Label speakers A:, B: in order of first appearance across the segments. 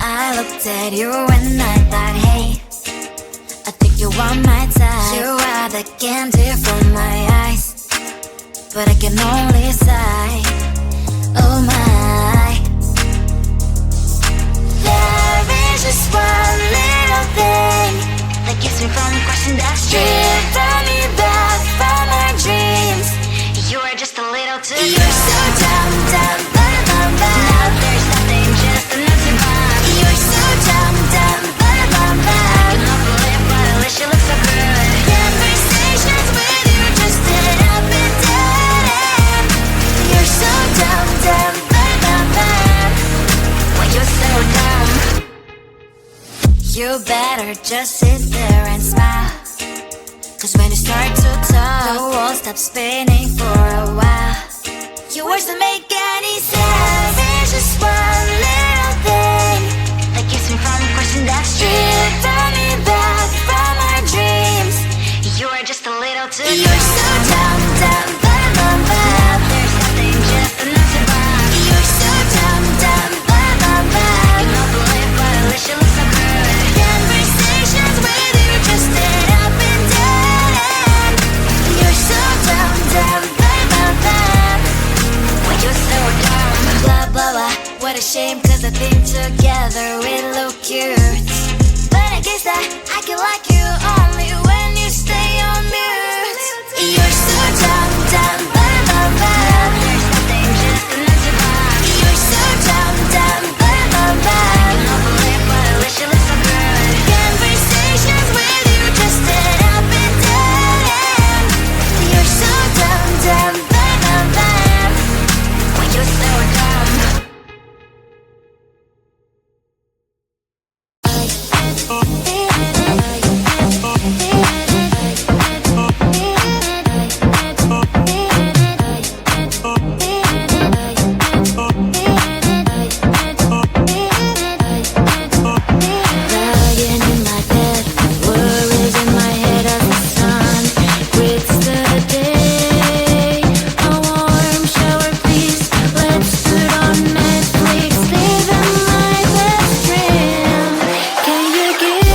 A: I looked at you and I thought, hey, I think you are my type. You are the candy from my eyes, but I can only sigh, oh my. There is just one little thing that keeps me from crossing that street. Drive me back from my dreams. You are just a little too good. You're so dumb, dumb, ba-da-bum-bum. Now there's nothing, just an empty bomb. You're so dumb, dumb, ba-da-bum-bum. I cannot believe, but at least you look so good. Conversations with you just end up in dead end. You're so dumb, dumb, ba-da-bum-bum. When you're so dumb, you better just sit there and smile, 'cause when you start to talk, the world stops spinning for a while. Your words don't make any sense. There's just one little thing that keeps me from crossing that street. Turn me back from our dreams. You are just a little too good. You're so dumb, dumb, ba-da-bum-bum. There's nothing, just an empty bomb. You're so dumb, dumb, ba-da-bum-bum. I cannot believe, but at least you look so good. Conversations with you just end up in dead end. You're so dumb, dumb, ba-da-bum-bum. When you're so dumb, blah, blah, blah. What a shame, 'cause I think together we look cute. But I guess that I can like you only when you stay on mute. You're so dumb, dumb, ba-da-bum-bum. There's nothing, just an empty bomb. You're so dumb, dumb, ba-da-bum-bum. I cannot believe, but at least you look so good. Conversations with you just end up in dead end. You're so dumb, dumb, ba-da-bum-bum. When you're so dumb. Lying in my bed, worries in my head as the sun breaks the day. A warm shower, please. Let's put on Netflix, living my best dream. Can you give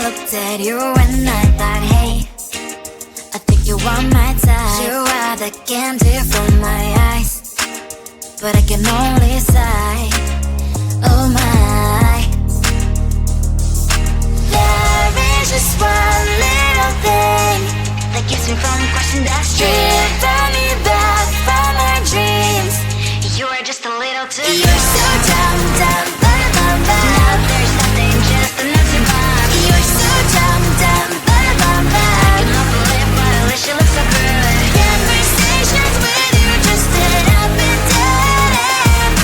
A: looked at you and I thought, hey, I think you are my type. You are the candy from my eyes, but I can only sigh, oh my. There is just one little thing that keeps me from crossing that street, driving me back from my dreams. You are just a little too close. You're so dumb, dumb, bum, bum, bum. Now there's nothing, just enough to bomb. You're so dumb, dumb, bum, bum, bum. I cannot believe, but at least you look so good. Conversations with you just end up in dead end.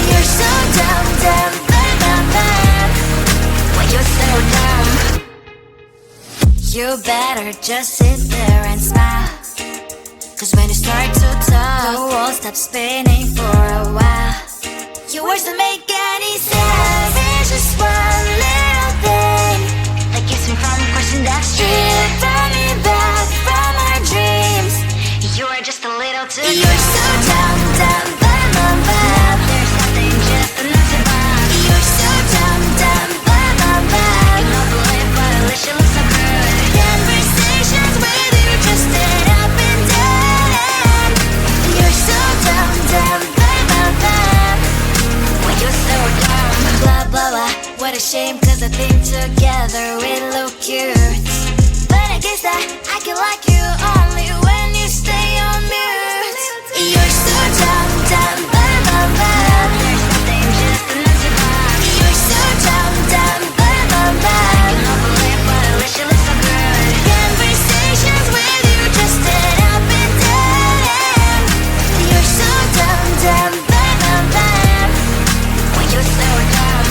A: You're so dumb, dumb, bum, bum, bum. Why you so dumb? You better just sit there and smile, 'cause when you start to talk, the world stops spinning for a while. Your words don't make any sense. There's just one little thing that keeps me from crossing that street, driving me back from our dreams. You are just a little too close. You're so dumb, dumb, bum, bum, bum. There's nothing, just enough to bomb. You're so dumb, dumb, bum, bum, bum. I cannot believe, but at least you look so good. Conversations with you just end up in dead end. You're so dumb, dumb, bum, bum, bum. Why you so dumb? Blah, blah, blah. What a shame, 'cause I think together we look cute. But I guess that I can like you only when you stay on mute. You're so dumb, dumb, bum, bum, bum. There's nothing, just enough to bomb. You're so dumb, dumb, bum, bum, bum. I cannot believe, but at least you look so good. Conversations with you just end up in dead end. You're so dumb, dumb, bum, bum, bum. Why you so dumb?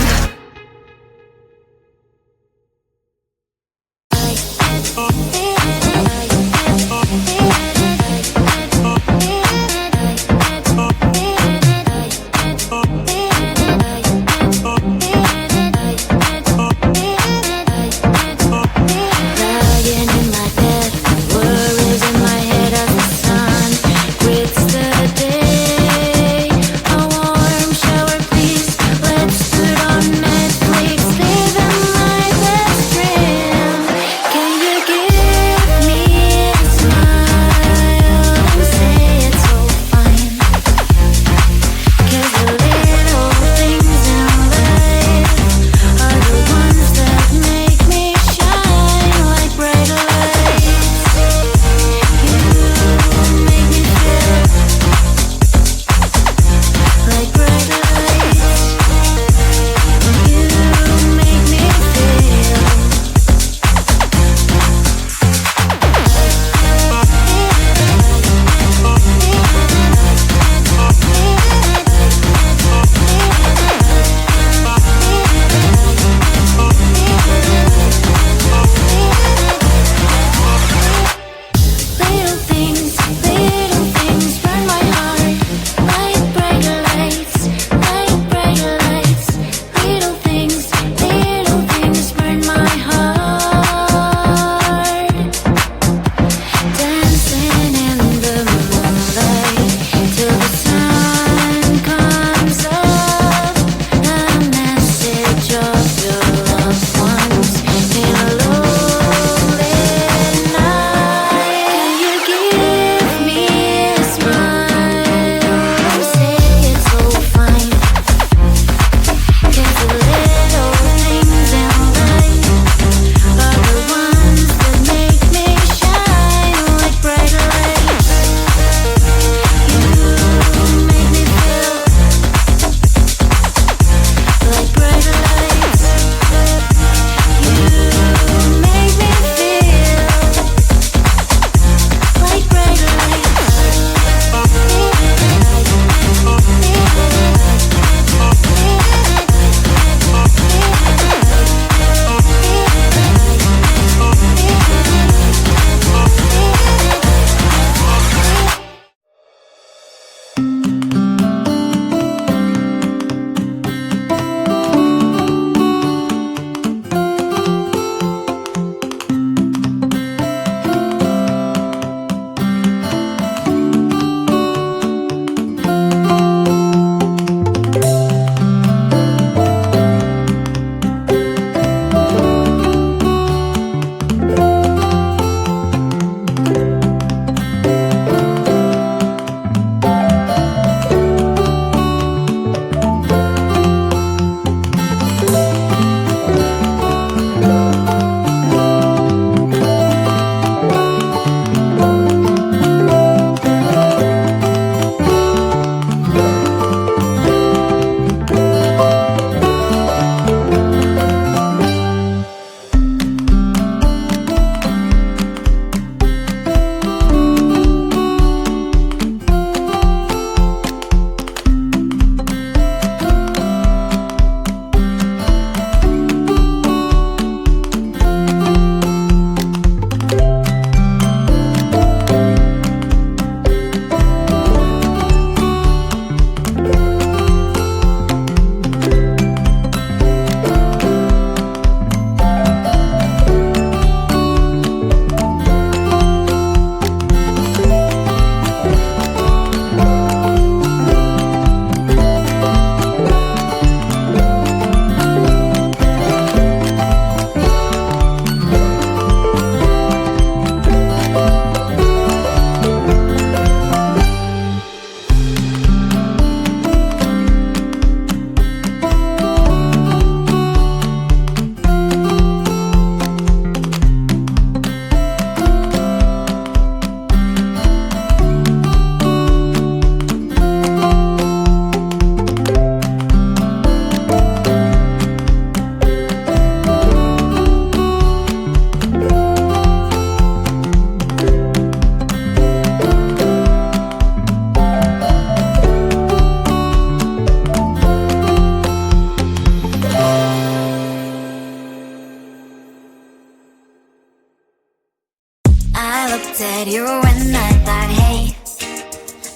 A: I looked at you and I thought, hey,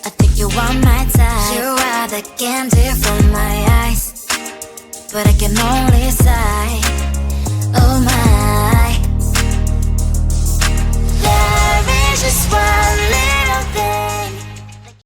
A: I think you are my type. You are the candy from my eyes, but I can only sigh. Oh my,